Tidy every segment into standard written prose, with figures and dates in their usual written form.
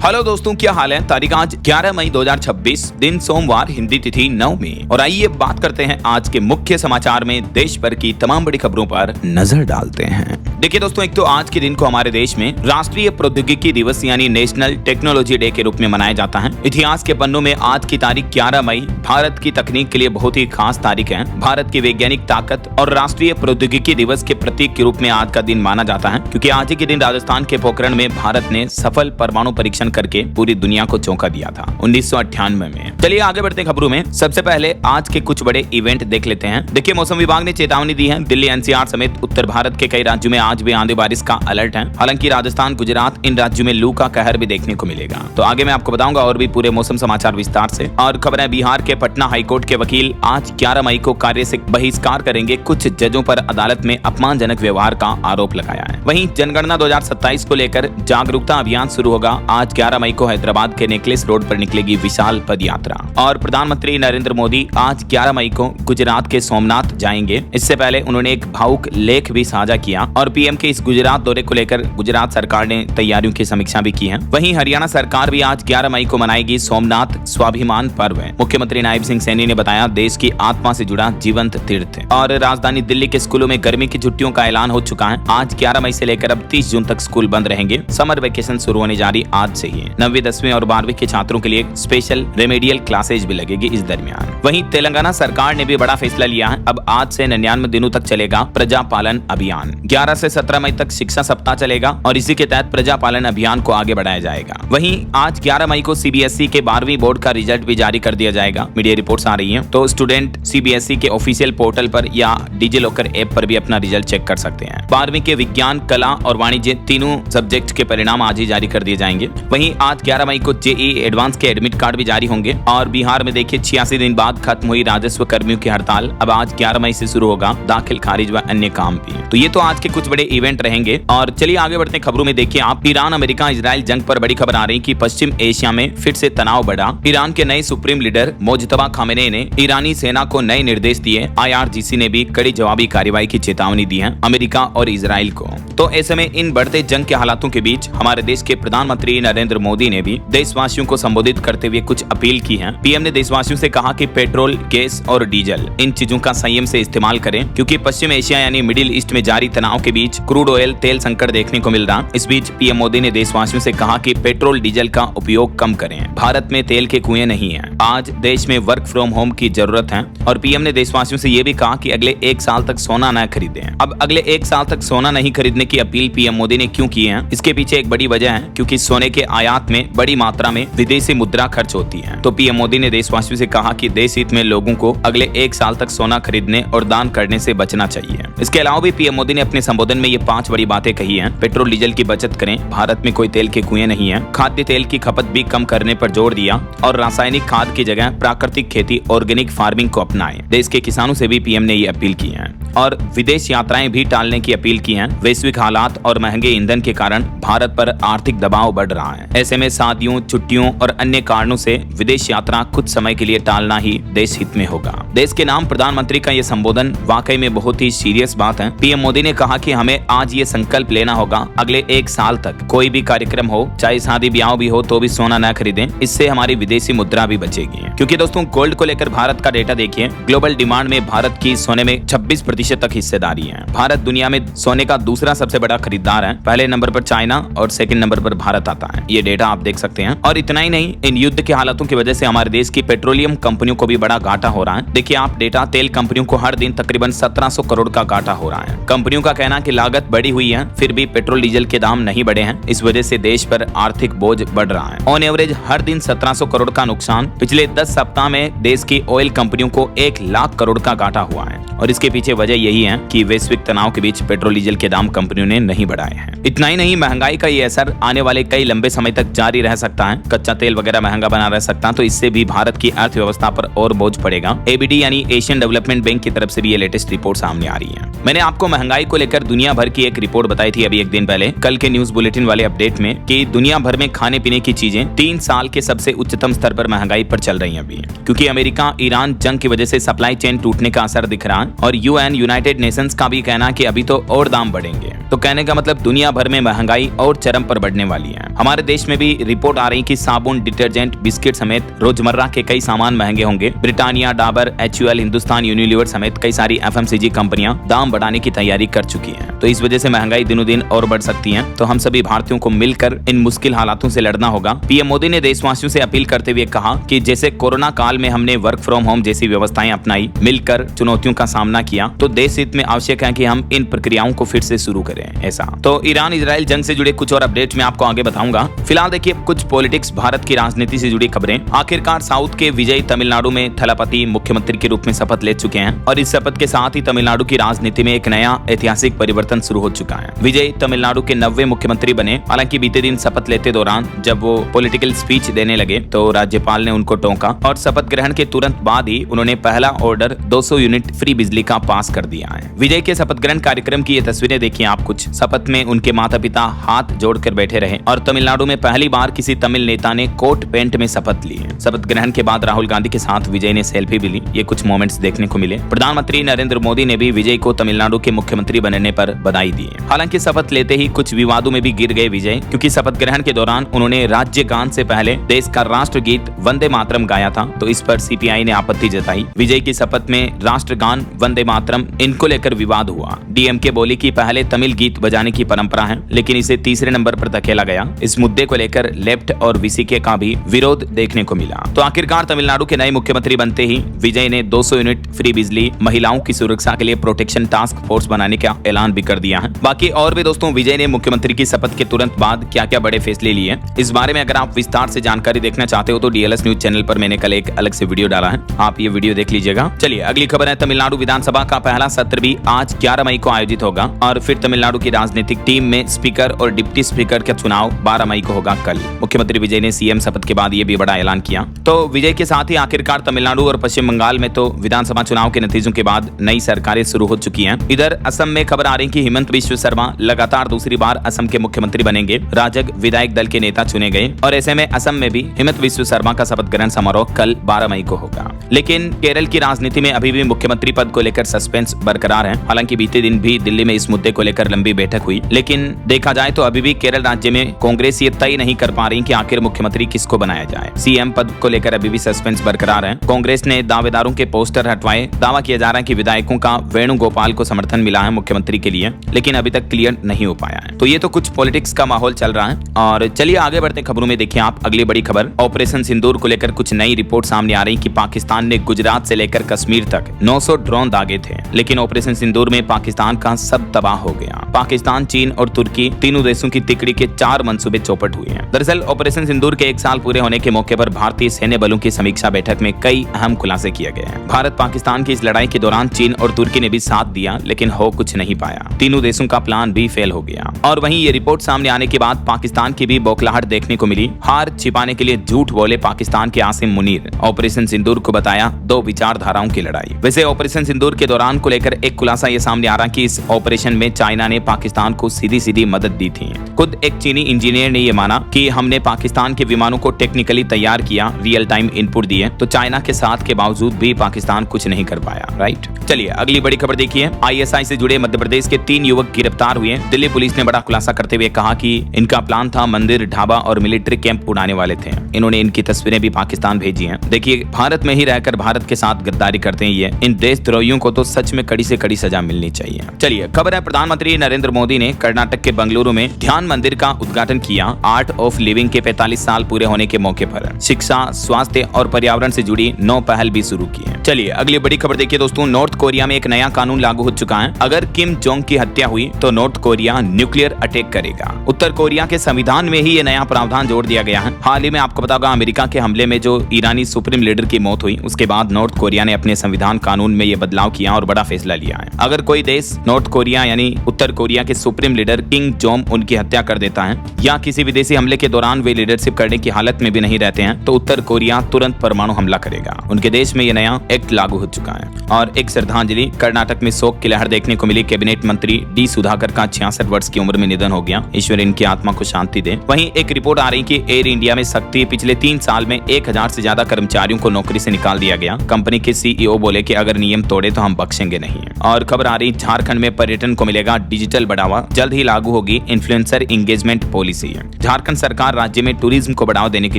Hello दोस्तों, क्या हाल है। तारीख आज 11 मई 2026, दिन सोमवार, हिंदी तिथि 9 और आइए बात करते हैं आज के मुख्य समाचार में देश भर की तमाम बड़ी खबरों पर नजर डालते हैं। देखिए दोस्तों, एक तो आज के दिन को हमारे देश में राष्ट्रीय प्रौद्योगिकी दिवस यानी नेशनल टेक्नोलॉजी डे के रूप में मनाया जाता है। इतिहास के पन्नों में आज की तारीख 11 मई भारत की तकनीक के लिए बहुत ही खास तारीख है। भारत की वैज्ञानिक ताकत और राष्ट्रीय प्रौद्योगिकी दिवस के प्रतीक के रूप में आज का दिन माना जाता है, क्योंकि आज ही के दिन राजस्थान के पोखरण में भारत ने सफल परमाणु परीक्षण करके पूरी दुनिया को चौंका दिया था 1998 में। चलिए आगे बढ़ते हैं खबरों में। सबसे पहले आज के कुछ बड़े इवेंट देख लेते हैं। देखिए, मौसम विभाग ने चेतावनी दी है। दिल्ली, एनसीआर समेत उत्तर भारत के कई राज्यों में आज भी आंधी बारिश का अलर्ट है। हालांकि राजस्थान, गुजरात, इन राज्यों में लू का कहर भी देखने को मिलेगा। तो आगे मैं आपको बताऊंगा और भी पूरे मौसम समाचार विस्तार से। और खबर है, बिहार के पटना हाईकोर्ट के वकील आज 11 मई को कार्य से बहिष्कार करेंगे। कुछ जजों पर अदालत में अपमानजनक व्यवहार का आरोप लगाया है। वहीं जनगणना 2027 को लेकर जागरूकता अभियान शुरू होगा। आज 11 मई को हैदराबाद के नेकलेस रोड पर निकलेगी विशाल पद यात्रा। और प्रधानमंत्री नरेंद्र मोदी आज 11 मई को गुजरात के सोमनाथ जाएंगे। इससे पहले उन्होंने एक भावुक लेख भी साझा किया और पीएम के इस गुजरात दौरे को लेकर गुजरात सरकार ने तैयारियों की समीक्षा भी की है। वहीं हरियाणा सरकार भी आज 11 मई को मनाएगी सोमनाथ स्वाभिमान पर्व। मुख्यमंत्री नायब सिंह सैनी ने बताया, देश की आत्मा से जुड़ा जीवंत तीर्थ। और राजधानी दिल्ली के स्कूलों में गर्मी की छुट्टियों का ऐलान हो चुका है। आज 11 मई से लेकर अब 30 जून तक स्कूल बंद रहेंगे। समर वेकेशन शुरू होने जा रही आज से ही। 9वीं, 10वीं और 12वीं के छात्रों के लिए स्पेशल रेमेडियल क्लासेज भी लगेगी इस दरमियान। वहीं तेलंगाना सरकार ने भी बड़ा फैसला लिया है। अब आज से 99 दिनों तक चलेगा प्रजा पालन अभियान। 11 से 17 मई तक शिक्षा सप्ताह चलेगा और इसी के तहत प्रजा पालन अभियान को आगे बढ़ाया जाएगा। वहीं आज 11 मई को सीबीएसई के 12वीं बोर्ड का रिजल्ट भी जारी कर दिया जाएगा। मीडिया रिपोर्ट्स आ रही हैं, तो स्टूडेंट सीबीएसई के ऑफिशियल पोर्टल पर या डिजिलॉकर ऐप पर भी अपना रिजल्ट चेक कर सकते हैं। 12वीं के विज्ञान, कला और वाणिज्य तीनों सब्जेक्ट के परिणाम आज ही जारी कर दिए जाएंगे। वहीं आज 11 मई को जेईई एडवांस के एडमिट कार्ड भी जारी होंगे। और बिहार में देखिए, 86 दिन बाद खत्म हुई राजस्व कर्मियों की हड़ताल। अब आज 11 मई से शुरू होगा दाखिल, खारिज व अन्य काम भी। तो ये तो आज के कुछ बड़े इवेंट रहेंगे। और चलिए आगे बढ़ते हैं खबरों में। देखिए आप, ईरान अमेरिका इजराइल जंग पर बड़ी खबर आ रही कि पश्चिम एशिया में फिर से तनाव बढ़ा। ईरान के नए सुप्रीम लीडर मोजतबा खामेनेई ने ईरानी सेना को नए निर्देश दिए। आईआरजीसी ने भी कड़ी जवाबी कार्रवाई की चेतावनी दी है अमेरिका और इजराइल को। तो ऐसे में इन बढ़ते जंग के हालातों के बीच हमारे देश के प्रधानमंत्री नरेंद्र मोदी ने भी देशवासियों को संबोधित करते हुए कुछ अपील की है। पीएम ने देशवासियों से कहा कि पेट्रोल, गैस और डीजल, इन चीजों का संयम से इस्तेमाल करें, क्योंकि पश्चिम एशिया यानी मिडिल ईस्ट में जारी तनाव के बीच क्रूड ऑयल तेल संकट देखने को मिल रहा। इस बीच पीएम मोदी ने देशवासियों से कहा कि पेट्रोल डीजल का उपयोग कम करें। भारत में तेल के कुएं नहीं है। आज देश में वर्क फ्रॉम होम की जरूरत है। और पीएम ने देशवासियों से यह भी कहा कि अगले 1 साल तक सोना न खरीदें। अब अगले 1 साल तक सोना नहीं खरीदने की अपील पीएम मोदी ने क्यों की है? इसके पीछे एक बड़ी वजह है, क्योंकि सोने के आयात में बड़ी मात्रा में विदेशी मुद्रा खर्च होती है। तो पीएम मोदी ने देशवासियों से कहा कि देश हित में लोगों को अगले 1 साल तक सोना खरीदने और दान करने से बचना चाहिए। इसके अलावा भी पीएम मोदी ने अपने संबोधन में ये 5 बड़ी बातें कही हैं। पेट्रोल डीजल की बचत करें, भारत में कोई तेल के कुएं नहीं है। खाद्य तेल की खपत भी कम करने पर जोर दिया और रासायनिक खाद की जगह प्राकृतिक खेती, ऑर्गेनिक फार्मिंग को अपनाएं। देश के किसानों से भी पीएम ने ये अपील की है। और विदेश यात्राएं भी टालने की अपील की है। वैश्विक हालात और महंगे ईंधन के कारण भारत पर आर्थिक दबाव बढ़ रहा है। ऐसे में शादियों, छुट्टियों और अन्य कारणों से विदेश यात्रा कुछ समय के लिए टालना ही देश हित में होगा। देश के नाम प्रधानमंत्री का ये संबोधन वाकई में बहुत ही सीरियस बात है। पीएम मोदी ने कहा कि हमें आज ये संकल्प लेना होगा, अगले 1 साल तक कोई भी कार्यक्रम हो, चाहे शादी ब्याह भी हो, तो भी सोना न खरीदें। इससे हमारी विदेशी मुद्रा भी बचेगी। क्योंकि दोस्तों, गोल्ड को लेकर भारत का डेटा देखिए। ग्लोबल डिमांड में भारत की सोने में 26% तक हिस्सेदारी है। भारत दुनिया में सोने का दूसरा सबसे बड़ा खरीदार है। पहले नंबर पर चाइना और सेकंड नंबर पर भारत आता है। ये डेटा आप देख सकते हैं। और इतना ही नहीं, इन युद्ध के हालातों की वजह से हमारे देश की पेट्रोलियम कंपनियों को भी बड़ा घाटा हो रहा है। देखिए आप डेटा, तेल कंपनियों को हर दिन तकरीबन 1700 करोड़ का घाटा हो रहा है। कंपनियों का कहना है कि लागत बढ़ी हुई है, फिर भी पेट्रोल डीजल के दाम नहीं बढ़े हैं। इस वजह से देश पर आर्थिक बोझ बढ़ रहा है। ऑन एवरेज हर दिन 1700 करोड़ का नुकसान। पिछले 10 सप्ताह में देश की ऑयल कंपनियों को 1 लाख करोड़ का घाटा हुआ है। और इसके पीछे वजह यही है कि वैश्विक तनाव के बीच पेट्रोल डीजल के दाम कंपनियों ने नहीं बढ़ाए हैं। इतना ही नहीं, महंगाई का ये असर आने वाले कई लंबे समय तक जारी रह सकता है। कच्चा तेल वगैरह महंगा बना रह सकता है, तो इससे भी भारत की अर्थव्यवस्था पर और बोझ पड़ेगा। एबीडी यानी एशियन डेवलपमेंट बैंक की तरफ से भी ये लेटेस्ट रिपोर्ट सामने आ रही है। मैंने आपको महंगाई को लेकर दुनिया भर की एक रिपोर्ट बताई थी अभी 1 दिन पहले, कल के न्यूज बुलेटिन वाले अपडेट में, कि दुनिया भर में खाने पीने की चीजें 3 साल के सबसे उच्चतम स्तर पर महंगाई पर चल रही हैं अभी। क्योंकि अमेरिका ईरान जंग की वजह से सप्लाई चेन टूटने का असर दिख रहा है और यूएन यूनाइटेड नेशंस का भी कहना है कि अभी तो और दाम बढ़ेंगे। तो कहने का मतलब दुनिया भर में महंगाई और चरम पर बढ़ने वाली है। हमारे देश में भी रिपोर्ट आ रही कि साबुन, डिटर्जेंट, बिस्किट समेत रोजमर्रा के कई सामान महंगे होंगे। Britannia, Dabur, HUL, Hindustan Unilever समेत कई सारी FMCG कंपनियां दाम बढ़ाने की तैयारी कर चुकी हैं। तो इस वजह से महंगाई दिनों दिन और बढ़ सकती है। तो हम सभी भारतीयों को मिलकर इन मुश्किल हालातों से लड़ना होगा। पीएम मोदी ने देशवासियों से अपील करते हुए कहा कि जैसे कोरोना काल में हमने वर्क फ्रॉम होम जैसी व्यवस्थाएं अपनाई, मिलकर चुनौतियों का सामना किया, तो देश हित में आवश्यक है कि हम इन प्रक्रियाओं को फिर से शुरू करें। ऐसा तो ईरान इजराइल जंग से जुड़े कुछ और अपडेट मैं आपको आगे बताऊंगा। फिलहाल देखिए कुछ पॉलिटिक्स, भारत की राजनीति से जुड़ी खबरें। आखिरकार साउथ के विजय तमिलनाडु में थलापति मुख्यमंत्री के रूप में शपथ ले चुके हैं और इस शपथ के साथ ही तमिलनाडु की राजनीति में एक नया ऐतिहासिक परिवर्तन शुरू हो चुका है। विजय तमिलनाडु के 90वें मुख्यमंत्री बने। हालांकि बीते दिन शपथ लेते दौरान जब वो पॉलिटिकल स्पीच देने लगे तो राज्यपाल ने उनको टोका और शपथ ग्रहण के तुरंत बाद ही उन्होंने पहला ऑर्डर 200 यूनिट फ्री बिजली का पास कर दिया है। विजय के शपथ ग्रहण कार्यक्रम की ये तस्वीरें देखिए आप। कुछ शपथ में उनके माता पिता हाथ जोड़कर बैठे रहे और तमिलनाडु में पहली बार किसी तमिल नेता ने कोट पैंट में शपथ ली है। शपथ ग्रहण के बाद राहुल गांधी के साथ विजय ने सेल्फी भी ली। ये कुछ मोमेंट्स देखने को मिले। प्रधानमंत्री नरेंद्र मोदी ने भी विजय को तमिलनाडु के मुख्यमंत्री बनने पर बधाई दी है। हालांकि शपथ लेते ही कुछ विवादों में भी गिर गए विजय, क्योंकि शपथ ग्रहण के दौरान उन्होंने राज्य गान से पहले देश का राष्ट्रगीत वंदे मातरम गाया था। तो इस पर CPI ने आपत्ति जताई। विजय की शपथ में राष्ट्रगान वंदे मातरम इनको लेकर विवाद हुआ। DMK बोली कि पहले तमिल गीत बजाने की परंपरा है, लेकिन इसे तीसरे नंबर पर धकेला गया। इस मुद्दे को लेकर लेफ्ट और VCK का भी विरोध देखने को मिला। तो आखिरकार तमिलनाडु के नए मुख्यमंत्री बनते ही विजय ने 200 यूनिट फ्री बिजली, महिलाओं की सुरक्षा के लिए प्रोटेक्शन टास्क फोर्स बनाने का ऐलान भी कर दिया है। बाकी और भी दोस्तों, विजय ने मुख्यमंत्री की शपथ के तुरंत बाद क्या क्या बड़े फैसले लिए, इस बारे में अगर आप विस्तार से जानकारी देखना चाहते हो तो DLS न्यूज चैनल पर मैंने कल एक अलग से वीडियो डाला है, आप ये वीडियो देख लीजिएगा। चलिए अगली खबर है, तमिलनाडु विधानसभा का पहला सत्र भी आज 11 मई को आयोजित होगा और फिर तमिलनाडु की राजनीतिक टीम में स्पीकर और डिप्टी स्पीकर का चुनाव 12 मई को होगा कल। मुख्यमंत्री विजय ने CM शपथ के बाद ये भी बड़ा ऐलान किया। तो विजय के साथ ही आखिरकार तमिलनाडु और पश्चिम बंगाल में तो विधानसभा चुनाव के नतीजों के बाद नई सरकारें शुरू हो चुकी हैं। इधर असम में खबर आ रही कि हिमंत बिश्व शर्मा लगातार दूसरी बार असम के मुख्यमंत्री बनेंगे। राजग विधायक दल के नेता चुने गए और ऐसे में असम में भी हिमंत बिश्व शर्मा का शपथ ग्रहण समारोह कल 12 मई को होगा। लेकिन केरल की राजनीति में अभी भी मुख्यमंत्री पद को लेकर सस्पेंस बरकरार है। हालांकि बीते दिन भी दिल्ली में इस मुद्दे को लेकर लंबी बैठक हुई, लेकिन देखा जाए तो अभी भी केरल राज्य में कांग्रेस ये तय नहीं कर पा रही कि आखिर मुख्यमंत्री किसको बनाया जाए। CM पद को लेकर अभी भी सस्पेंस बरकरार है। कांग्रेस ने दावेदारों के पोस्टर हटवाए। दावा किया जा रहा है कि विधायकों का वेणुगोपाल को समर्थन मिला है मुख्यमंत्री के लिए, लेकिन अभी तक क्लियर नहीं हो पाया है। तो ये तो कुछ पॉलिटिक्स का माहौल चल रहा है। और चलिए आगे बढ़ते खबरों में देखिए आप अगली बड़ी खबर। ऑपरेशन सिंदूर को लेकर कुछ नई रिपोर्ट सामने आ रही कि पाकिस्तान ने गुजरात से लेकर कश्मीर तक 900 ड्रोन दागे थे, लेकिन ऑपरेशन सिंदूर में पाकिस्तान का सब तबाह हो गया। पाकिस्तान, चीन और तुर्की तीनों देशों की तिकड़ी के 4 मंसूबे चौपट हुए हैं। दरअसल ऑपरेशन सिंदूर के 1 साल पूरे होने के मौके पर भारतीय सैन्य बलों की समीक्षा बैठक में कई अहम खुलासे किए गए हैं। भारत पाकिस्तान की इस लड़ाई के दौरान चीन और तुर्की ने भी साथ दिया, लेकिन हो कुछ नहीं पाया। तीनों देशों का प्लान भी फेल हो गया। और वहीं ये रिपोर्ट सामने आने के बाद पाकिस्तान की भी बौखलाहट देखने को मिली। हार छिपाने के लिए झूठ बोले पाकिस्तान के आसिम मुनीर। ऑपरेशन सिंदूर को बताया 2 विचारधाराओं की लड़ाई। वैसे ऑपरेशन सिंदूर के दौरान को लेकर एक खुलासा ये सामने आ रहा कि इस ऑपरेशन में चाइना ने पाकिस्तान को सीधी मदद दी थी। खुद एक चीनी इंजीनियर ने यह माना कि हमने पाकिस्तान के विमानों को टेक्निकली तैयार किया, रियल टाइम इनपुट दिए, तो चाइना के साथ के बावजूद भी पाकिस्तान कुछ नहीं कर पाया। राइट, चलिए अगली बड़ी खबर देखिए। ISI से जुड़े मध्य प्रदेश के 3 युवक गिरफ्तार हुए। दिल्ली पुलिस ने बड़ा खुलासा करते हुए कहा कि इनका प्लान था मंदिर, ढाबा और मिलिट्री कैंप उड़ाने वाले थे। इन्होंने इनकी तस्वीरें भी पाकिस्तान भेजी हैं। देखिए भारत में ही रहकर भारत के साथ गद्दारी करते हैं ये। इन देशद्रोहियों को तो सच में कड़ी से कड़ी सजा मिलनी चाहिए। चलिए खबर है, प्रधानमंत्री नरेंद्र मोदी ने कर्नाटक के बंगलुरु में ध्यान मंदिर का उद्घाटन किया। आर्ट ऑफ लिविंग के 45 साल पूरे होने के मौके पर शिक्षा, स्वास्थ्य और पर्यावरण से जुड़ी 9 पहल भी शुरू की है। चलिए अगली बड़ी खबर देखिए दोस्तों। नॉर्थ कोरिया में एक नया कानून लागू हो चुका है। अगर किम जोंग की हत्या हुई तो नॉर्थ कोरिया न्यूक्लियर अटैक करेगा। उत्तर कोरिया के संविधान में ही ये नया प्रावधान जोड़ दिया गया है। हाल ही में आपको पता होगा अमेरिका के हमले में जो ईरानी सुप्रीम लीडर की मौत हुई, उसके बाद नॉर्थ कोरिया ने अपने संविधान कानून में ये बदलाव किया और बड़ा फैसला लिया है। अगर कोई देश नॉर्थ कोरिया यानी उत्तर कोरिया के सुप्रीम लीडर किम जोंग उनकी हत्या कर देता है या किसी विदेशी हमले के दौरान वे लीडरशिप करने की हालत में भी नहीं रहते हैं, तो उत्तर कोरिया तुरंत परमाणु हमला करेगा। उनके देश में यह नया एक्ट लागू हो चुका है। और एक श्रद्धांजलि, कर्नाटक में शोक की लहर देखने को मिली। कैबिनेट मंत्री डी सुधाकर का 66 वर्ष की उम्र में निधन हो गया। ईश्वर इनकी आत्मा को शांति दे। वहीं एक रिपोर्ट आ रही कि एयर इंडिया में सख्ती, पिछले 3 साल में 1000 से ज्यादा कर्मचारियों को नौकरी से निकाल दिया गया। कंपनी के CEO बोले कि अगर नियम तोड़े तो हम बख्शेंगे रुकेंगे नहीं। और खबर आ रही झारखंड में पर्यटन को मिलेगा डिजिटल बढ़ावा, जल्द ही लागू होगी इन्फ्लुएंसर एंगेजमेंट पॉलिसी। झारखंड सरकार राज्य में टूरिज्म को बढ़ावा देने के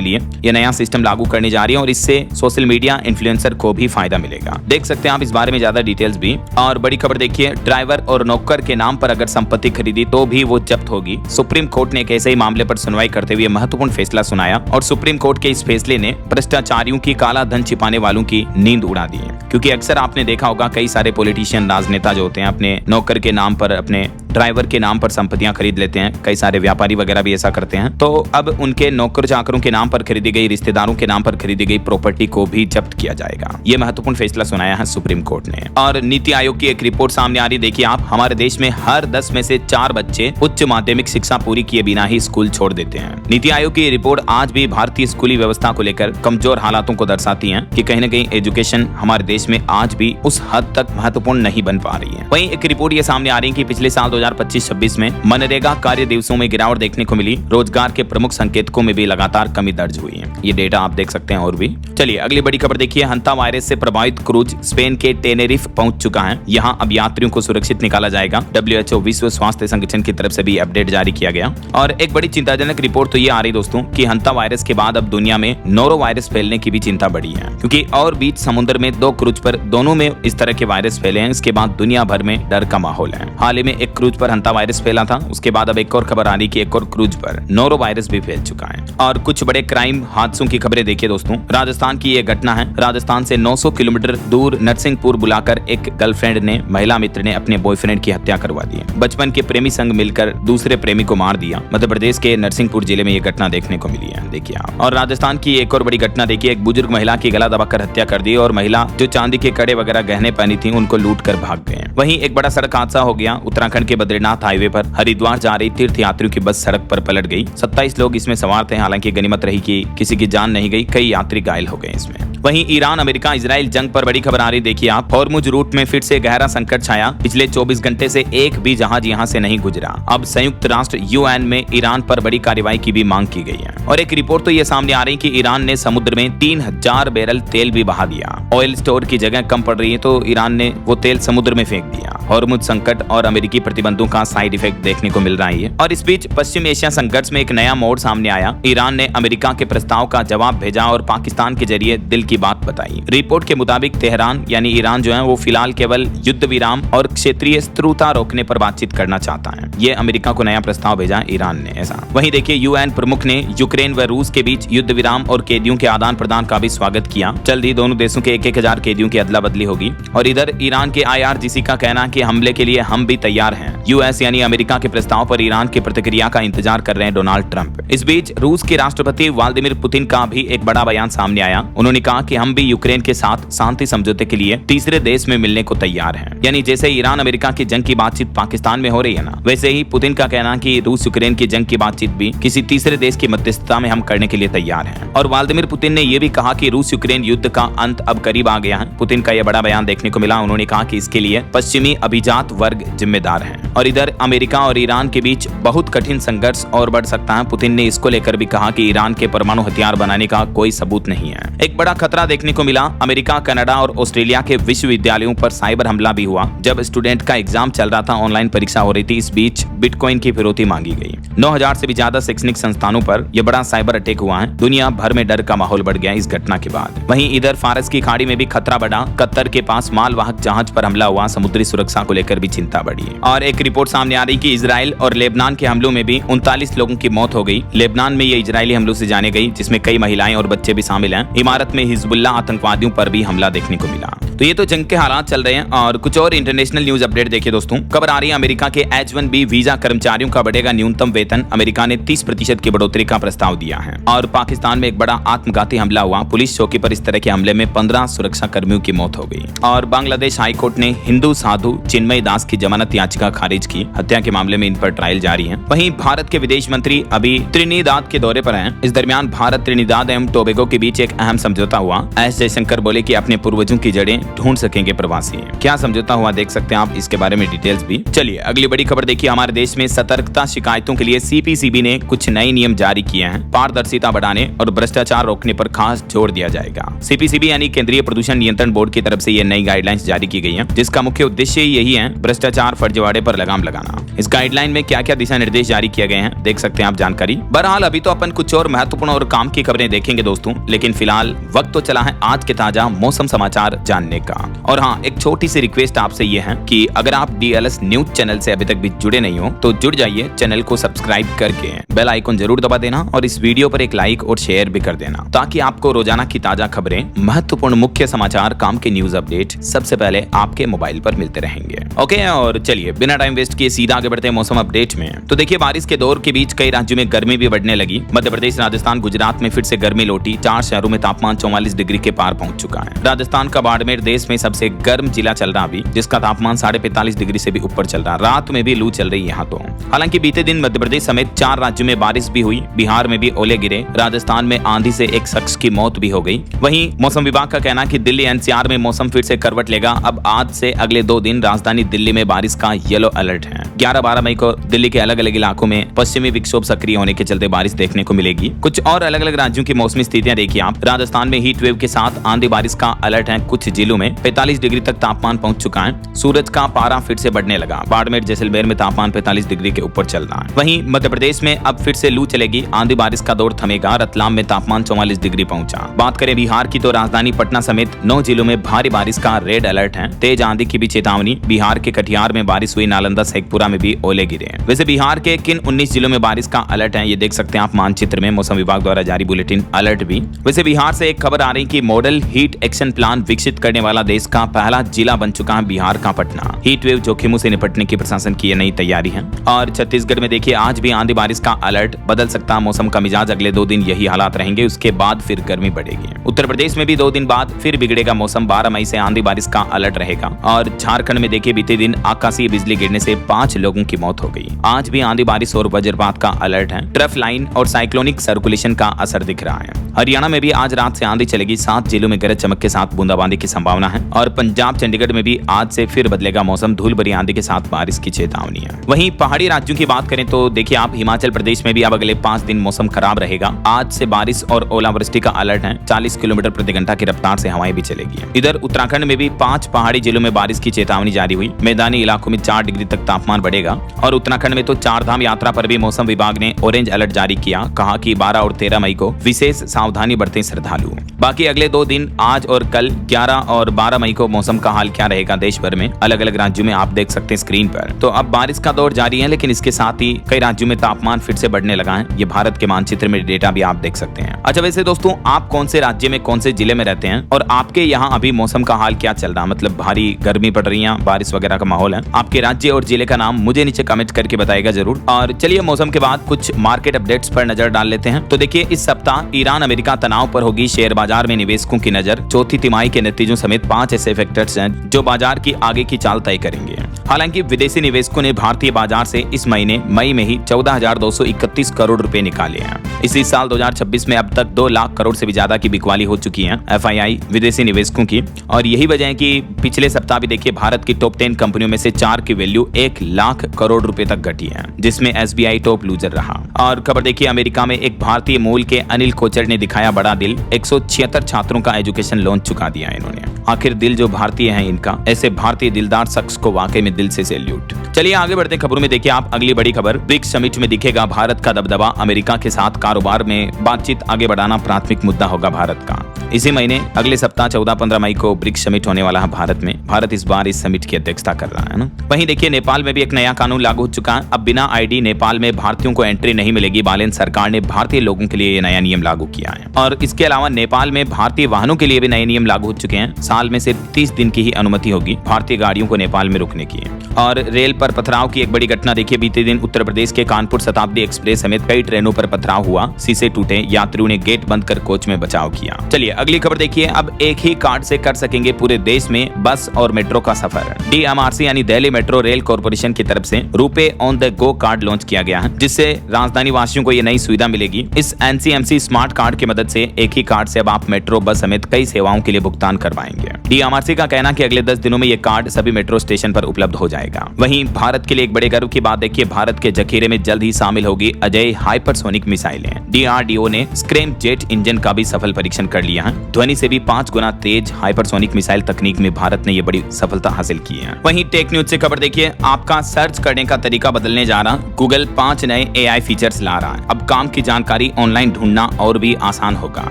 लिए यह नया सिस्टम लागू करने जा रही है और इससे सोशल मीडिया इन्फ्लुएंसर को भी फायदा मिलेगा। देख सकते हैं आप इस बारे में ज्यादा डिटेल्स भी। और बड़ी खबर देखिए, ड्राइवर और नौकर के नाम पर अगर संपत्ति खरीदी तो भी वो जब्त होगी। सुप्रीम कोर्ट ने एक ऐसे ही मामले पर सुनवाई करते हुए महत्वपूर्ण फैसला सुनाया और सुप्रीम कोर्ट के इस फैसले ने भ्रष्टाचारियों की, काला धन छिपाने वालों की नींद उड़ा दी है। क्योंकि अक्सर आपने देखा होगा कई सारे पॉलिटिशियन, राजनेता जो होते हैं अपने नौकर के नाम पर, अपने ड्राइवर के नाम पर संपत्तियां खरीद लेते हैं। कई सारे व्यापारी वगैरह भी ऐसा करते हैं। तो अब उनके नौकर चाकरों के नाम पर खरीदी गई, रिश्तेदारों के नाम पर खरीदी गई प्रॉपर्टी को भी जब्त किया जाएगा। ये महत्वपूर्ण फैसला सुनाया है सुप्रीम कोर्ट ने। और नीति आयोग की एक रिपोर्ट सामने आ रही, देखिए आप, हमारे देश में हर 10 में से 4 बच्चे उच्च माध्यमिक शिक्षा पूरी किए बिना ही स्कूल छोड़ देते हैं। नीति आयोग की रिपोर्ट आज भी भारतीय स्कूली व्यवस्था को लेकर कमजोर हालातों को दर्शाती है कि कहीं न कहीं एजुकेशन हमारे देश में आज भी उस हद तक महत्वपूर्ण नहीं बन पा रही है। वहीं एक रिपोर्ट ये सामने आ रही है कि पिछले साल 2025-26 में मनरेगा कार्य दिवसों में गिरावट देखने को मिली। रोजगार के प्रमुख संकेतकों में भी लगातार कमी दर्ज हुई है। ये डेटा आप देख सकते हैं। और भी चलिए अगली बड़ी खबर देखिए, हंता वायरस से प्रभावित क्रूज स्पेन के टेनेरिफ पहुंच चुका है। यहां अब यात्रियों को सुरक्षित निकाला जाएगा। WHO विश्व स्वास्थ्य संगठन की तरफ से भी अपडेट जारी किया गया। और एक बड़ी चिंताजनक रिपोर्ट तो ये आ रही दोस्तों कि हंता वायरस के बाद अब दुनिया में नोरो वायरस फैलने की भी चिंता बढ़ी है। क्योंकि और बीच समुद्र में 2 क्रूज पर दोनों में इस तरह के वायरस फैले हैं। इसके बाद दुनिया भर में डर का माहौल है। हाल ही में एक क्रूज पर हंता वायरस फैला था, उसके बाद अब एक और खबर आ रही कि एक और क्रूज पर नोरो वायरस भी फैल चुका है। और कुछ बड़े क्राइम हादसों की खबरें देखिए दोस्तों। राजस्थान की ये घटना है। राजस्थान से 900 किलोमीटर दूर नरसिंहपुर बुलाकर एक गर्लफ्रेंड ने, महिला मित्र ने अपने बॉयफ्रेंड की हत्या करवा दी है। बचपन के प्रेमी संग मिलकर दूसरे प्रेमी को मार दिया। मध्य प्रदेश के नरसिंहपुर जिले में ये घटना देखने को मिली है, देखिए आप। और राजस्थान की एक और बड़ी घटना देखिए, एक बुजुर्ग महिला की गला दबाकर हत्या कर दी और महिला जो चांदी के कड़े वगैरह गहने पहनी थी उनको लूट कर भाग गए। वहीं एक बड़ा सड़क हादसा हो गया उत्तराखंड के बद्रीनाथ हाईवे पर। हरिद्वार जा रही तीर्थ यात्रियों की बस सड़क पर पलट गई। 27 लोग इसमें सवार थे। हालांकि गनीमत रही कि किसी की जान नहीं गई, कई यात्री घायल हो गए इसमें। वहीं ईरान अमेरिका इजराइल जंग पर बड़ी खबर आ रही, देखिए आप। हॉर्मुज रूट में फिर से गहरा संकट छाया। पिछले 24 घंटे से एक भी जहाज यहां से नहीं गुजरा। अब संयुक्त राष्ट्र UN में ईरान पर बड़ी कार्रवाई की भी मांग की गई है। और एक रिपोर्ट तो ये सामने आ रही कि ईरान ने समुद्र में 3000 बैरल तेल भी बहा दिया। ऑयल स्टोर की जगह कम पड़ रही है तो ईरान ने वो तेल समुद्र में फेंक दिया। हॉर्मुज संकट और अमेरिकी प्रतिबंधों का साइड इफेक्ट देखने को मिल रहा है। और इस बीच पश्चिम एशिया संघर्ष में एक नया मोड़ सामने आया। ईरान ने अमेरिका के प्रस्ताव का जवाब भेजा और पाकिस्तान के जरिए दिल की बात बताई। रिपोर्ट के मुताबिक तेहरान यानी ईरान जो है वो फिलहाल केवल युद्ध विराम और क्षेत्रीय शत्रुता रोकने पर बातचीत करना चाहता है। ये अमेरिका को नया प्रस्ताव भेजा ईरान ने ऐसा। वहीं देखिए UN प्रमुख ने यूक्रेन व रूस के बीच युद्ध विराम और कैदियों के आदान प्रदान का भी स्वागत किया। जल्द ही दोनों देशों के 1000 कैदियों की अदला बदली होगी। और इधर ईरान के IRGC का कहना कि हमले के लिए हम भी तैयार हैं। US यानी अमेरिका के प्रस्ताव पर ईरान की प्रतिक्रिया का इंतजार कर रहे हैं डोनाल्ड ट्रंप। इस बीच रूस के राष्ट्रपति व्लादिमीर पुतिन का भी एक बड़ा बयान सामने आया। उन्होंने कहा कि हम भी यूक्रेन के साथ शांति समझौते के लिए तीसरे देश में मिलने को तैयार हैं। यानी जैसे ईरान अमेरिका की जंग की बातचीत पाकिस्तान में हो रही है ना, वैसे ही पुतिन का कहना कि रूस यूक्रेन की जंग की बातचीत भी किसी तीसरे देश की मध्यस्थता में हम करने के लिए तैयार हैं। और व्लादिमीर पुतिन ने यह भी कहा कि रूस यूक्रेन युद्ध का अंत अब करीब आ गया है। पुतिन का यह बड़ा बयान देखने को मिला। उन्होंने कहा कि इसके लिए पश्चिमी अभिजात वर्ग जिम्मेदार है। और इधर अमेरिका और ईरान के बीच बहुत कठिन संघर्ष और बढ़ सकता है। पुतिन ने इसको लेकर भी कहा कि ईरान के परमाणु हथियार बनाने का कोई सबूत नहीं है। एक बड़ा खतरा देखने को मिला। अमेरिका, कनाडा और ऑस्ट्रेलिया के विश्वविद्यालयों पर साइबर हमला भी हुआ। जब स्टूडेंट का एग्जाम चल रहा था, ऑनलाइन परीक्षा हो रही थी, इस बीच बिटकॉइन की फिरौती मांगी गई। 9000 से भी ज्यादा शैक्षणिक संस्थानों पर यह बड़ा साइबर अटैक हुआ है। दुनिया भर में डर का माहौल बढ़ गया इस घटना के बाद। वहीं इधर फारस की खाड़ी में भी खतरा बढ़ा। कतर के पास मालवाहक जहाज पर हमला हुआ। समुद्री सुरक्षा को लेकर भी चिंता बढ़ी। और एक रिपोर्ट सामने आ रही कि इजराइल और लेबनान के हमलों में भी 39 लोगों की मौत हो गई। लेबनान में ये इजरायली हमलों से जाने गई, जिसमें कई महिलाएं और बच्चे भी शामिल हैं। इमारत में हिजबुल्लाह आतंकवादियों पर भी हमला देखने को मिला। तो ये तो जंग के हालात चल रहे हैं। और कुछ और इंटरनेशनल न्यूज अपडेट देखिए दोस्तों। खबर आ रही है अमेरिका के H-1B वीजा कर्मचारियों का बढ़ेगा न्यूनतम वेतन। अमेरिका ने 30% की बढ़ोतरी का प्रस्ताव दिया है। और पाकिस्तान में एक बड़ा आत्मघाती हमला हुआ। पुलिस चौकी पर इस तरह के हमले में 15 सुरक्षा कर्मियों की मौत हो गई। और बांग्लादेश हाईकोर्ट ने हिंदू साधु चिन्मय दास की जमानत याचिका खारिज की। हत्या के मामले में इन पर ट्रायल जारी है। वहीं भारत के विदेश मंत्री अभी त्रिनिदाद के दौरे पर हैं। इस दरमियान भारत, त्रिनिदाद एवं टोबैगो के बीच एक अहम समझौता हुआ। एस जयशंकर बोले कि अपने पूर्वजों की जड़ें ढूंढ सकेंगे प्रवासी। क्या समझौता हुआ देख सकते हैं आप इसके बारे में डिटेल्स भी। चलिए अगली बड़ी खबर देखिए, हमारे देश में सतर्कता शिकायतों के लिए सीपीसीबी ने कुछ नए नियम जारी किए हैं। पारदर्शिता बढ़ाने और भ्रष्टाचार रोकने पर खास जोर दिया जाएगा। सीपीसीबी यानी केंद्रीय प्रदूषण नियंत्रण बोर्ड की तरफ से ये नई गाइडलाइंस जारी की गई है, जिसका मुख्य उद्देश्य यही है भ्रष्टाचार फर्जीवाड़े पर लगाम लगाना। इस गाइडलाइन में क्या क्या दिशा निर्देश जारी किए गए हैं देख सकते हैं आप जानकारी। बहरहाल अभी तो अपन कुछ और महत्वपूर्ण और काम की खबरें देखेंगे दोस्तों, लेकिन फिलहाल वक्त तो चला है आज के ताजा मौसम समाचार जानने का। और हाँ, एक छोटी सी रिक्वेस्ट आपसे ये है कि अगर आप डीएलएस न्यूज चैनल से अभी तक भी जुड़े नहीं हो तो जुड़ जाइए, चैनल को सब्सक्राइब करके बेल आइकन जरूर दबा देना और इस वीडियो पर एक लाइक और शेयर भी कर देना, ताकि आपको रोजाना की ताजा खबरें, महत्वपूर्ण मुख्य समाचार, काम के न्यूज अपडेट सबसे पहले आपके मोबाइल पर मिलते रहेंगे। ओके, और चलिए बिना टाइम वेस्ट किए सीधा आगे बढ़ते हैं मौसम अपडेट में। तो देखिए, बारिश के दौर के बीच कई राज्यों में गर्मी भी बढ़ने लगी। मध्य प्रदेश, राजस्थान, गुजरात में फिर से गर्मी लौटी। 4 शहरों में तापमान 44 डिग्री के पार पहुंच चुका है। राजस्थान का बाड़मेर देश में सबसे गर्म जिला चल रहा अभी, जिसका तापमान 45.5 डिग्री से भी ऊपर चल रहा। रात में भी लू चल रही है यहाँ तो। हालांकि बीते दिन मध्य प्रदेश समेत 4 राज्यों में बारिश भी हुई। बिहार में भी ओले गिरे। राजस्थान में आंधी से एक शख्स की मौत भी हो गई। वहीं मौसम विभाग का कहना है कि दिल्ली एनसीआर में मौसम फिर से करवट लेगा। अब आज से अगले 2 दिन राजधानी दिल्ली में बारिश का येलो अलर्ट है। 11-12 मई को दिल्ली के अलग अलग इलाकों में पश्चिमी विक्षोभ सक्रिय होने के चलते बारिश देखने को मिलेगी। कुछ और अलग अलग राज्यों की मौसमी स्थितियां देखिए आप। राजस्थान में हीट वेव के साथ आंधी बारिश का अलर्ट है। कुछ जिलों में 45 डिग्री तक तापमान पहुंच चुका है। सूरज का पारा फिर से बढ़ने लगा। बाड़मेर, जैसलमेर में तापमान 45 डिग्री के ऊपर चल रहा है। वहीं मध्य प्रदेश में अब फिर से लू चलेगी। आंधी बारिश का दौर थमेगा। रतलाम में तापमान 44 डिग्री पहुंचा। बात करें बिहार की तो राजधानी पटना समेत 9 जिलों में भारी बारिश का रेड अलर्ट है। तेज आंधी की भी चेतावनी। बिहार के कटिहार में बारिश हुई। नालंदा, शेखपुरा में भी ओले गिरे। वैसे बिहार के किन 19 जिलों में बारिश का अलर्ट है ये देख सकते हैं आप मानचित्र में, मौसम विभाग द्वारा जारी बुलेटिन अलर्ट भी। वैसे बिहार से एक खबर आ रही कि मॉडल हीट एक्शन प्लान विकसित करने वाला देश का पहला जिला बन चुका है बिहार का पटना। हीट वेव जोखिमों से निपटने की प्रशासन की नई तैयारी है। और छत्तीसगढ़ में देखिए, आज भी आंधी बारिश का अलर्ट। बदल सकता है मौसम का मिजाज। अगले 2 दिन यही हालात रहेंगे, उसके बाद फिर गर्मी बढ़ेगी। उत्तर प्रदेश में भी 2 दिन बाद फिर बिगड़ेगा मौसम। 12 मई से आंधी बारिश का अलर्ट रहेगा। और झारखंड में देखिए, बीते दिन आकाशीय बिजली गिरने से 5 लोगों की मौत हो गई। आज भी आंधी बारिश और वज्रपात का अलर्ट है। ट्रफ लाइन और साइक्लोनिक सर्कुलेशन का असर दिख रहा है। हरियाणा में भी आज रात से आंधी चलेगी। 7 जिलों में गरज चमक के साथ बूंदाबांदी की संभावना है। और पंजाब, चंडीगढ़ में भी आज से फिर बदलेगा मौसम। धूल भरी आंधी के साथ बारिश की चेतावनी है। वहीं पहाड़ी राज्यों की बात करें तो देखिए आप, हिमाचल प्रदेश में भी अब अगले 5 दिन मौसम खराब रहेगा। आज से बारिश और ओलावृष्टि का अलर्ट है। 40 किलोमीटर प्रति घंटा की रफ्तार से हवाएं भी चलेगी। इधर उत्तराखंड में भी 5 पहाड़ी जिलों में बारिश की चेतावनी जारी हुई। मैदानी इलाकों में 4 डिग्री तक तापमान बढ़ेगा। और उत्तराखंड में तो 4 धाम यात्रा पर भी मौसम विभाग ने ऑरेंज अलर्ट जारी किया। कहा कि 12 और 13 मई को विशेष सावधानी बरतें श्रद्धालु। बाकी अगले 2 दिन आज और कल 11 और 12 मई को मौसम का हाल क्या रहेगा देश भर में, अलग अलग राज्यों में आप देख सकते हैं स्क्रीन पर। तो अब बारिश का दौर जारी है, लेकिन इसके साथ ही कई राज्यों में तापमान फिर से बढ़ने लगा है। ये भारत के मानचित्र में डेटा भी आप देख सकते हैं। अच्छा, वैसे दोस्तों, आप कौन से राज्य में, कौन से जिले में रहते हैं और आपके यहाँ अभी मौसम का हाल क्या चल रहा है? मतलब भारी गर्मी पड़ रही है, बारिश वगैरह का माहौल है? आपके राज्य और जिले का नाम मुझे नीचे कमेंट करके बताएगा जरूर। और चलिए मौसम के बाद कुछ मार्केट अपडेट्स पर नजर डाल लेते हैं। तो देखिए, इस सप्ताह ईरान अमेरिका तनाव पर होगी शेयर बाजार में निवेशकों की नजर। चौथी तिमाही के नतीजों समेत 5 ऐसे फैक्टर्स हैं जो बाजार की आगे की चाल तय करेंगे। हालांकि विदेशी निवेशकों ने भारतीय बाजार से इस महीने मई में ही 14,231 करोड़ रुपए निकाले हैं। इसी साल 2026 में अब तक 2 लाख करोड़ से भी ज्यादा की बिकवाली हो चुकी है एफआईआई विदेशी निवेशकों की। और यही वजह है कि पिछले सप्ताह भी देखिए, भारत की टॉप 10 कंपनियों में से 4 की वैल्यू 1 लाख करोड़ रुपए तक घटी है, जिसमें एसबीआई टॉप लूजर रहा। और खबर देखिए, अमेरिका में एक भारतीय मूल के अनिल कोचर ने दिखाया बड़ा दिल। 176 छात्रों का एजुकेशन लोन चुका दिया इन्होंने। आखिर दिल जो भारतीय है इनका, ऐसे भारतीय दिलदार शख्स को वाकई में दिल से सैल्यूट। चलिए आगे बढ़ते खबरों में देखिए आप, अगली बड़ी खबर, ब्रिक्स समिट में दिखेगा भारत का दबदबा। अमेरिका के साथ कारोबार में बातचीत आगे बढ़ाना प्राथमिक मुद्दा होगा भारत का। इसी महीने अगले सप्ताह 14-15 मई को ब्रिक्स समिट होने वाला है भारत में। भारत इस बार इस समिट की अध्यक्षता कर रहा है ना। वहीं देखिए, नेपाल में भी एक नया कानून लागू हो चुका है। अब बिना आईडी नेपाल में भारतीयों को एंट्री नहीं मिलेगी। बालेन सरकार ने भारतीय लोगों के लिए ये नया नियम लागू किया है। और इसके अलावा नेपाल में भारतीय वाहनों के लिए भी नए नियम लागू हो चुके हैं। साल में सिर्फ 30 दिन की ही अनुमति होगी भारतीय गाड़ियों को नेपाल में रुकने की। और रेल पर पथराव की एक बड़ी घटना देखिए, बीते दिन उत्तर प्रदेश के कानपुर शताब्दी एक्सप्रेस समेत कई ट्रेनों पर पथराव हुआ। शीशे टूटे, यात्रियों ने गेट बंद कर कोच में बचाव किया। चलिए अगली खबर देखिए, अब एक ही कार्ड से कर सकेंगे पूरे देश में बस और मेट्रो का सफर। DMRC यानी दिल्ली मेट्रो रेल कॉर्पोरेशन की तरफ से RuPay on the go kart launch किया गया है, जिससे राजधानी वासियों को ये नई सुविधा मिलेगी। इस NCMC स्मार्ट कार्ड की मदद से एक ही कार्ड से अब आप मेट्रो, बस समेत कई सेवाओं के लिए भुगतान कर पाएंगे। DMRC का कहना है कि अगले 10 दिनों में ये कार्ड सभी मेट्रो स्टेशन पर उपलब्ध हो जाएगा। वहीं भारत के लिए एक बड़े गर्व की बात देखिए, भारत के जखीरे में जल्द ही शामिल होगी अजय हाइपरसोनिक मिसाइलें। DRDO ने स्क्रैम जेट इंजन का भी सफल परीक्षण कर लिया है। ध्वनि से भी 5 गुना तेज हाइपरसोनिक मिसाइल तकनीक में भारत ने ये बड़ी सफलता हासिल की है। वहीं टेक न्यूज से खबर देखिए, आपका सर्च करने का तरीका बदलने जा रहा। गूगल 5 नए AI फीचर्स ला रहा है। अब काम की जानकारी ऑनलाइन ढूंढना और भी आसान होगा।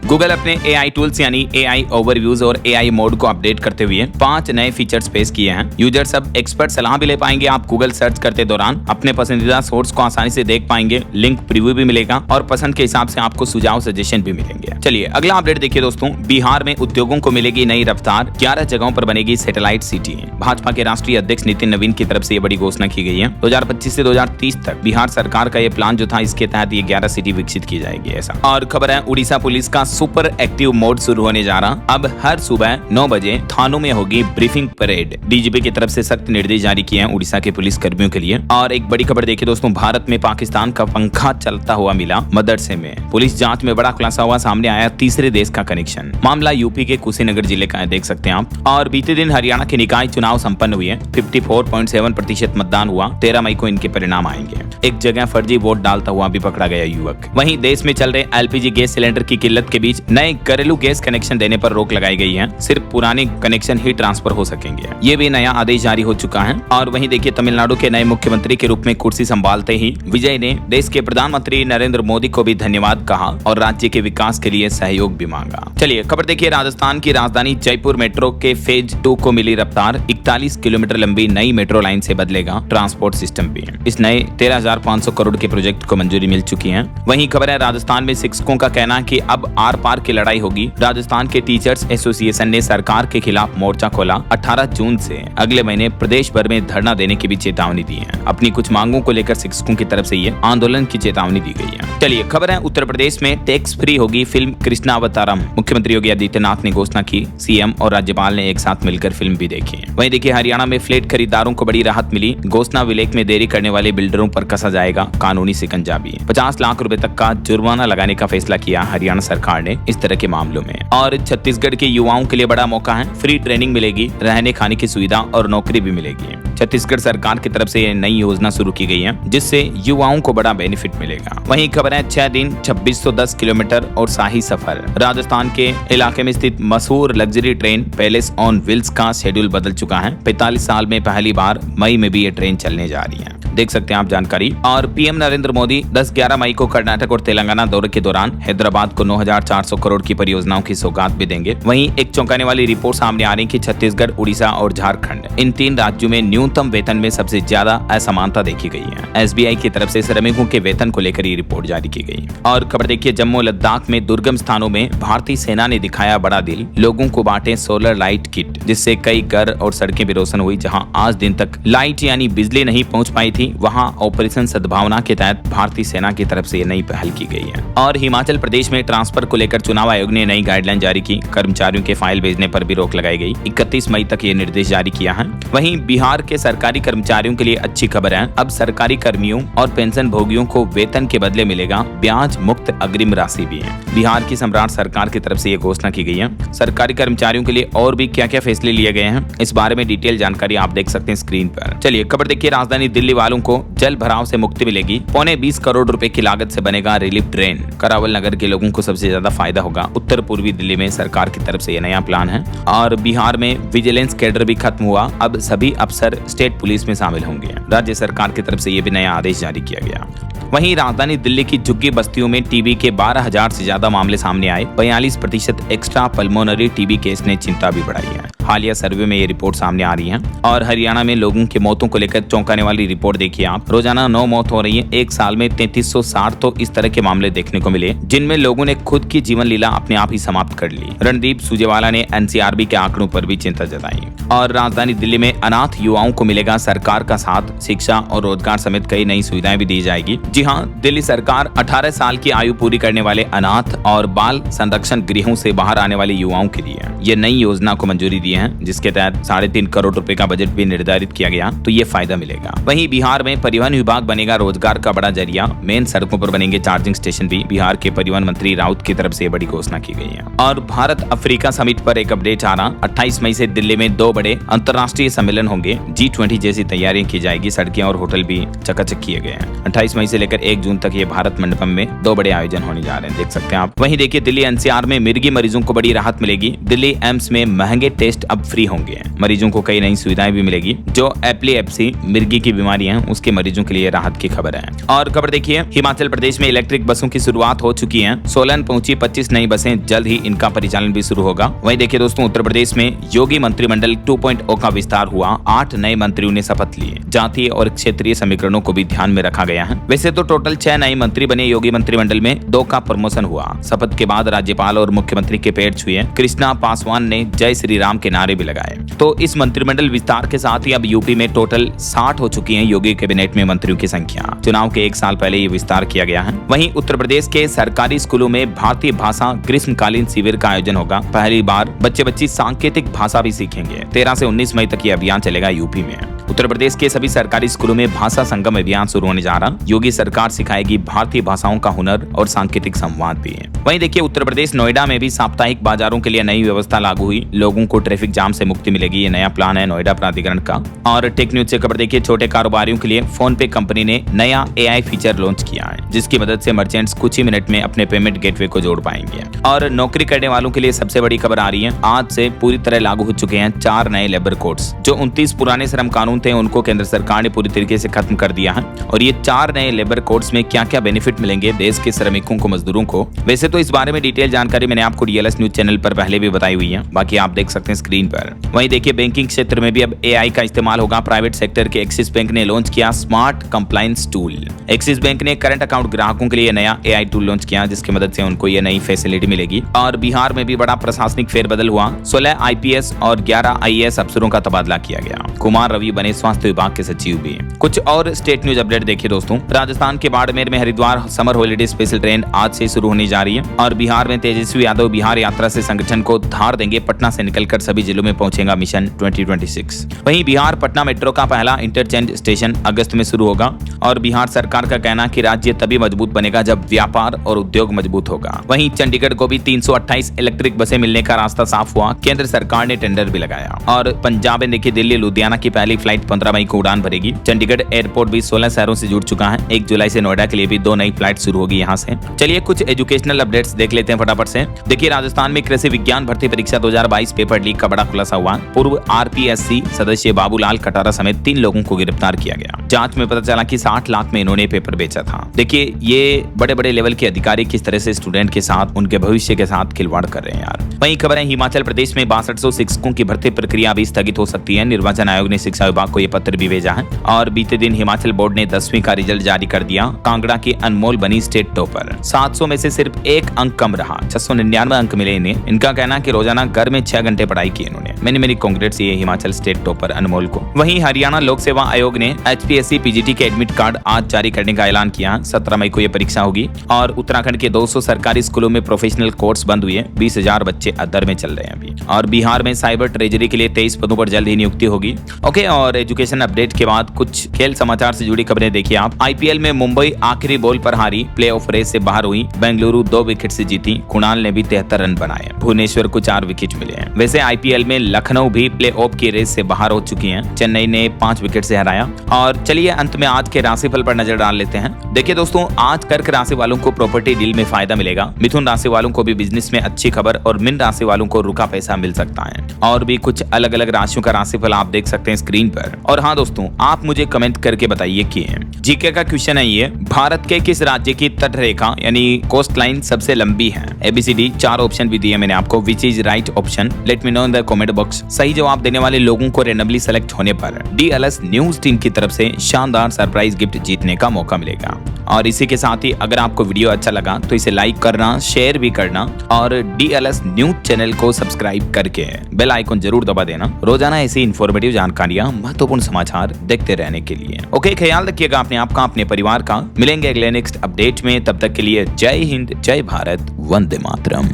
गूगल अपने AI टूल्स यानी AI ओवरव्यूज और AI मोड को अपडेट करते हुए 5 नए फीचर्स पेश किए हैं। यूजर्स अब एक्सपर्ट सलाह भी ले पाएंगे। आप गूगल सर्च करते दौरान अपने पसंदीदा सोर्स को आसानी से देख पाएंगे, लिंक प्रीव्यू भी मिलेगा और पसंद के हिसाब से आपको सुझाव सजेशन भी मिलेंगे। चलिए अगला अपडेट देखिए दोस्तों, बिहार में उद्योगों को मिलेगी नई रफ्तार, 11 जगहों पर बनेगी सैटेलाइट सिटी। भाजपा के राष्ट्रीय अध्यक्ष नितिन नवीन की तरफ से ये बड़ी घोषणा की गई है। 2025 से 2030 तक बिहार सरकार का ये प्लान जो था, इसके तहत ये 11 सिटी विकसित की जाएगी ऐसा। और खबर है, उड़ीसा पुलिस का सुपर एक्टिव मोड शुरू होने जा रहा। अब हर सुबह 9 बजे थानों में होगी ब्रीफिंग परेड। DGP की तरफ से सख्त निर्देश जारी किए हैं उड़ीसा के पुलिस कर्मियों के लिए। और एक बड़ी खबर देखिए दोस्तों, भारत में पाकिस्तान का पंखा चलता हुआ मिला मदरसे में। पुलिस जांच में बड़ा खुलासा हुआ, सामने आया तीसरे देश का कनेक्शन। मामला यूपी के कुशीनगर जिले का है, देख सकते हैं आप। और बीते दिन हरियाणा के निकाय चुनाव संपन्न हुए। 54.7% मतदान हुआ। 13 मई को इनके परिणाम आएंगे। एक जगह फर्जी वोट डालता हुआ भी पकड़ा गया युवक। वहीं देश में चल रहे LPG गैस सिलेंडर की किल्लत के बीच नए घरेलू गैस कनेक्शन देने पर रोक लगाई गई है। सिर्फ पुराने कनेक्शन ही ट्रांसफर हो सकेंगे। ये भी नया आदेश जारी हो चुका है। और वहीं देखिए, तमिलनाडु के नए मुख्यमंत्री के रूप में कुर्सी संभालते ही विजय ने देश के प्रधानमंत्री नरेंद्र मोदी को भी धन्यवाद कहा और राज्य के विकास के लिए सहयोग भी मांगा। चलिए खबर देखिए, राजस्थान की राजधानी जयपुर मेट्रो के फेज 2 को मिली रफ्तार। 41 किलोमीटर लंबी नई मेट्रो लाइन से बदलेगा ट्रांसपोर्ट सिस्टम भी। इस नए 13,500 करोड़ के प्रोजेक्ट को मंजूरी मिल चुकी है। वहीं खबर है, राजस्थान में शिक्षकों का कहना है कि अब आर पार की लड़ाई होगी। राजस्थान के टीचर्स एसोसिएशन ने सरकार के खिलाफ मोर्चा खोला। 18 जून से अगले महीने प्रदेश भर में धरना देने की भी चेतावनी दी है। अपनी कुछ मांगों को लेकर शिक्षकों की तरफ से ये आंदोलन की चेतावनी दी गई है। चलिए खबर है, उत्तर प्रदेश में टैक्स फ्री होगी फिल्म कृष्णावतारम। मुख्यमंत्री योगी आदित्यनाथ ने घोषणा की। CM और राज्यपाल ने एक साथ मिलकर फिल्म भी देखी। वहीं देखिए, हरियाणा में फ्लैट खरीदारों को बड़ी राहत मिली। घोषणा विलेख में देरी करने वाले बिल्डरों पर कसा जाएगा कानूनी शिकंजा भी। 50 लाख रुपए तक का जुर्माना लगाने का फैसला किया हरियाणा सरकार ने इस तरह के मामलों में। और छत्तीसगढ़ के युवाओं के लिए बड़ा मौका है। फ्री ट्रेनिंग मिलेगी, रहने खाने की सुविधा और नौकरी भी मिलेगी। छत्तीसगढ़ सरकार की तरफ से ये नई योजना शुरू की गई है, जिससे युवाओं को बड़ा बेनिफिट मिलेगा। वहीं खबर है, 6 दिन 2610 किलोमीटर और शाही सफर। राजस्थान के इलाके में स्थित मशहूर luxury train palace on wheels का शेड्यूल बदल चुका है। 45 साल में पहली बार मई में भी ये ट्रेन चलने जा रही है, देख सकते हैं आप जानकारी। और PM नरेंद्र मोदी 10-11 मई को कर्नाटक और तेलंगाना दौरे के दौरान हैदराबाद को 9,400 करोड़ की परियोजनाओं की सौगात भी देंगे। वहीं एक चौंकाने वाली रिपोर्ट सामने आ रही कि छत्तीसगढ़, उड़ीसा और झारखंड, इन 3 राज्यों में न्यूनतम वेतन में सबसे ज्यादा असमानता देखी गई है। SBI की तरफ से श्रमिकों के वेतन को लेकर ये रिपोर्ट जारी की गई। और खबर देखिए, जम्मू लद्दाख में दुर्गम स्थानों में भारतीय सेना ने दिखाया बड़ा दिल। लोगों को बांटे सोलर लाइट किट, जिससे कई घर और सड़कें भी रोशन हुई। जहां आज दिन तक लाइट यानी बिजली नहीं पहुंच पाई थी, वहां ऑपरेशन सद्भावना के तहत भारतीय सेना की तरफ से ये नई पहल की गई है। और हिमाचल प्रदेश में ट्रांसफर को लेकर चुनाव आयोग ने नई गाइडलाइन जारी की। कर्मचारियों के फाइल भेजने पर भी रोक लगाई गई। 31 मई तक ये निर्देश जारी किया है। वहीं बिहार के सरकारी कर्मचारियों के लिए अच्छी खबर है। अब सरकारी कर्मियों और पेंशन भोगियों को वेतन के बदले मिलेगा ब्याज मुक्त अग्रिम राशि भी है। बिहार की सम्राट सरकार की तरफ से ये घोषणा की गई है। सरकारी कर्मचारियों के लिए और भी क्या क्या फैसले लिए गए हैं, इस बारे में डिटेल जानकारी आप देख सकते हैं स्क्रीन पर। चलिए खबर देखिए, राजधानी दिल्ली वालों को जल भराव से मुक्ति मिलेगी। 20 करोड़ रुपए की लागत से बनेगा रिलीफ ड्रेन। करावल नगर के लोगों को सबसे ज्यादा फायदा होगा। उत्तर पूर्वी दिल्ली में सरकार की तरफ से ये नया प्लान है। और बिहार में विजिलेंस कैडर भी खत्म हुआ। अब सभी अफसर स्टेट पुलिस में शामिल होंगे। राज्य सरकार की तरफ से ये भी नया आदेश जारी किया गया। वहीं राजधानी दिल्ली की झुग्गी बस्तियों में टीबी के 12,000 से ज्यादा मामले सामने आए। 42% एक्स्ट्रा पल्मोनरी टीबी केस ने चिंता भी बढ़ाई है। हालिया सर्वे में ये रिपोर्ट सामने आ रही है। और हरियाणा में लोगों की मौतों को लेकर चौंकाने वाली रिपोर्ट देखिए आप। रोजाना 9 मौत हो रही है। एक साल में 3360 तो इस तरह के मामले देखने को मिले जिनमें लोगों ने खुद की जीवन लीला अपने आप ही समाप्त कर ली। रणदीप सुरजेवाला ने एनसीआरबी के आंकड़ों पर भी चिंता जताई। और राजधानी दिल्ली में अनाथ युवाओं को मिलेगा सरकार का साथ, शिक्षा और रोजगार समेत कई नई सुविधाएं भी दी जाएगी। जी हाँ, दिल्ली सरकार 18 साल की आयु पूरी करने वाले अनाथ और बाल संरक्षण गृहों से बाहर आने वाले युवाओं के लिए ये नई योजना को मंजूरी दी है, जिसके तहत 3.5 करोड़ रुपए का बजट भी निर्धारित किया गया, तो ये फायदा मिलेगा। वहीं बिहार में परिवहन विभाग बनेगा रोजगार का बड़ा जरिया। मेन सड़कों पर बनेंगे चार्जिंग स्टेशन भी। बिहार के परिवहन मंत्री राउत की तरफ से बड़ी घोषणा की गई है। और भारत अफ्रीका समिट पर एक अपडेट आ रहा। 28 मई से दिल्ली में 2 बड़े अंतर्राष्ट्रीय सम्मेलन होंगे। G20 जैसी तैयारियां की जाएगी। सड़कें और होटल भी चकाचक किए गए हैं। 28 मई से लेकर 1 जून तक ये भारत मंडपम में 2 बड़े आयोजन होने जा रहे हैं, देख सकते हैं आप। वहीं देखिए, दिल्ली एनसीआर में मिर्गी मरीजों को बड़ी राहत मिलेगी। दिल्ली एम्स में महंगे टेस्ट अब फ्री होंगे। मरीजों को कई नई सुविधाएं भी मिलेगी। जो एपिलेप्सी मिर्गी की बीमारी है उसके मरीजों के लिए राहत की खबर है। और खबर देखिए, हिमाचल प्रदेश में इलेक्ट्रिक बसों की शुरुआत हो चुकी है। सोलन पहुंची 25 नई बसें, जल्द ही इनका परिचालन भी शुरू होगा। वहीं देखिए दोस्तों, उत्तर प्रदेश में योगी मंत्रिमंडल 2.0 का विस्तार हुआ। 8 नए मंत्रियों ने शपथ लिए। जातीय और क्षेत्रीय समीकरणों को भी ध्यान में रखा गया है। वैसे तो टोटल 6 नए मंत्री बने योगी मंत्रिमंडल में, 2 का प्रमोशन हुआ। शपथ के बाद राज्यपाल और मुख्यमंत्री के पैर छुए। कृष्णा पासवान ने जय श्री राम के नारे भी लगाए। तो इस मंत्रिमंडल विस्तार के साथ ही अब यूपी में टोटल 60 हो चुकी है योगी कैबिनेट में मंत्रियों की संख्या। चुनाव के 1 साल पहले ये विस्तार किया गया है। वहीं उत्तर प्रदेश के सरकारी स्कूलों में भारतीय भाषा ग्रीष्मकालीन शिविर का आयोजन होगा। पहली बार बच्चे सांकेतिक भाषा भी सीखेंगे। 13 से 19 मई तक ये अभियान चलेगा यूपी में। उत्तर प्रदेश के सभी सरकारी स्कूलों में भाषा संगम अभियान शुरू होने जा रहा। योगी सरकार सिखाएगी भारतीय भाषाओं का हुनर और सांकेतिक संवाद भी है। वहीं देखिए, उत्तर प्रदेश नोएडा में भी साप्ताहिक बाजारों के लिए नई व्यवस्था लागू हुई। लोगों को ट्रैफिक जाम से मुक्ति मिलेगी। ये नया प्लान है नोएडा प्राधिकरण का। और टेक न्यूज से खबर देखिए, छोटे कारोबारियों के लिए फोन पे कंपनी ने नया AI फीचर लॉन्च किया है, जिसकी मदद से मर्चेंट्स कुछ ही मिनट में अपने पेमेंट गेटवे को जोड़ पाएंगे। और नौकरी करने वालों के लिए सबसे बड़ी खबर आ रही है। आज से पूरी तरह लागू हो चुके हैं 4 नए लेबर कोड्स। जो 29 पुराने श्रम कानून थे उनको केंद्र सरकार ने पूरी तरीके से खत्म कर दिया है। और ये 4 नए लेबर कोड्स में क्या क्या बेनिफिट मिलेंगे देश के श्रमिकों को, मजदूरों को, वैसे तो इस बारे में डिटेल जानकारी मैंने आपको DLS न्यूज चैनल पर पहले भी बताई हुई है, बाकी आप देख सकते हैं स्क्रीन पर। वहीं देखिए, बैंकिंग क्षेत्र में भी अब AI का इस्तेमाल होगा। प्राइवेट सेक्टर के एक्सिस बैंक ने लॉन्च किया smart compliance tool. Axis bank ने करंट अकाउंट ग्राहकों के लिए नया AI टूल लॉन्च किया, जिसकी मदद से उनको ये नई फैसिलिटी मिलेगी। और बिहार में भी बड़ा प्रशासनिक फेरबदल हुआ। 16 IPS और 11 IAS अफसरों का तबादला किया गया। कुमार रवि बने स्वास्थ्य विभाग के सचिव भी। कुछ और स्टेट न्यूज अपडेट देखिए दोस्तों। राजस्थान के बाड़मेर में Haridwar summer holiday special train आज से शुरू होने जा रही है। और बिहार में तेजस्वी यादव बिहार यात्रा से संगठन को धार देंगे। पटना से निकलकर सभी जिलों में पहुंचेगा मिशन 2026। वहीं बिहार पटना मेट्रो का पहला इंटरचेंज स्टेशन अगस्त में शुरू होगा। और बिहार सरकार का कहना कि राज्य तभी मजबूत बनेगा जब व्यापार और उद्योग मजबूत होगा। वहीं चंडीगढ़ को भी 328 इलेक्ट्रिक बसें मिलने का रास्ता साफ हुआ। केंद्र सरकार ने टेंडर भी लगाया। और पंजाब में देखिए, दिल्ली लुधियाना की पहली फ्लाइट 15 मई को उड़ान भरेगी। चंडीगढ़ एयरपोर्ट भी 16 शहरों से जुड़ चुका है। 1 जुलाई से नोएडा के लिए भी 2 नई फ्लाइट शुरू होगी यहाँ से। चलिए कुछ एजुकेशनल अपडेट्स देख लेते हैं फटाफट से। देखिए, राजस्थान में कृषि विज्ञान भर्ती परीक्षा 2022 पेपर लीक का बड़ा खुलासा हुआ। पूर्व RPSC सदस्य बाबूलाल कटारा समेत 3 लोगों को गिरफ्तार किया गया। जांच में पता चला कि 60 लाख में इन्होंने पेपर बेचा था। देखिए, ये बड़े बड़े लेवल के अधिकारी किस तरह से स्टूडेंट के साथ, उनके भविष्य के साथ खिलवाड़ कर रहे हैं यार। वहीं खबर है, हिमाचल प्रदेश में 6200 शिक्षकों की भर्ती प्रक्रिया भी स्थगित हो सकती है। निर्वाचन आयोग ने शिक्षा विभाग को यह पत्र भी भेजा है। और बीते दिन हिमाचल बोर्ड ने 10वीं का रिजल्ट जारी कर दिया। कांगड़ा की अनमोल बनी स्टेट टॉपर। 700 में से सिर्फ 1 अंक कम रहा। 699 अंक मिले इन्हें। इनका कहना कि रोजाना घर में 6 घंटे पढ़ाई की इन्होंने। मेनी कांग्रेट्स ये हिमाचल स्टेट टॉपर अनमोल को। वहीं हरियाणा लोक सेवा आयोग ने HPSC PGT के एडमिट कार्ड आज जारी करने का ऐलान किया। 17 मई को यह परीक्षा होगी। और उत्तराखंड के 200 सरकारी स्कूलों में प्रोफेशनल कोर्स बंद हुए। 20,000 बच्चे अदर में चल रहे हैं अभी। और बिहार में साइबर ट्रेजरी के लिए 23 पदों पर जल्द ही नियुक्ति होगी। ओके, और एजुकेशन अपडेट के बाद कुछ खेल समाचार से जुड़ी खबरें देखिए आप। IPL में मुंबई आखिरी बॉल पर हारी, प्लेऑफ रेस से बाहर हुई। बेंगलुरु 2 विकेट से जीती। कुणाल ने भी 73 रन बनाए। भुवनेश्वर को 4 विकेट मिले हैं। वैसे IPL में लखनऊ भी प्लेऑफ की रेस से बाहर हो चुकी है। चेन्नई ने 5 विकेट से हराया। और चलिए अंत में आज के राशिफल पर नजर डाल लेते हैं। देखिए दोस्तों, आज कर्क राशि वालों को प्रॉपर्टी डील में फायदा मिलेगा। मिथुन राशि वालों को भी बिजनेस में अच्छी खबर। और मीन राशि वालों को रुका पैसा मिल सकता है। और भी कुछ अलग अलग राशियों का राशिफल आप देख सकते हैं स्क्रीन पर। और हाँ दोस्तों, आप मुझे कमेंट करके बताइए कि जीके का क्वेश्चन है ये, भारत के किस राज्य की तट रेखा यानी कोस्ट लाइन सबसे लंबी है? ABCD 4 ऑप्शन भी दिए मैंने आपको। Which is right option? Let me know in the comment box. समक्ष सही जवाब देने वाले लोगों को रेंडमली सेलेक्ट होने पर DLS न्यूज टीम की तरफ से शानदार सरप्राइज गिफ्ट जीतने का मौका मिलेगा। और इसी के साथ ही अगर आपको वीडियो अच्छा लगा तो इसे लाइक करना, शेयर भी करना और DLS न्यूज चैनल को सब्सक्राइब करके बेल आइकन जरूर दबा देना रोजाना ऐसी इंफॉर्मेटिव जानकारियां, महत्वपूर्ण समाचार देखते रहने के लिए। ओके, ख्याल रखिएगा अपने आप का, अपने परिवार का। मिलेंगे अगले नेक्स्ट अपडेट में, तब तक के लिए जय हिंद, जय भारत, वंदे मातरम।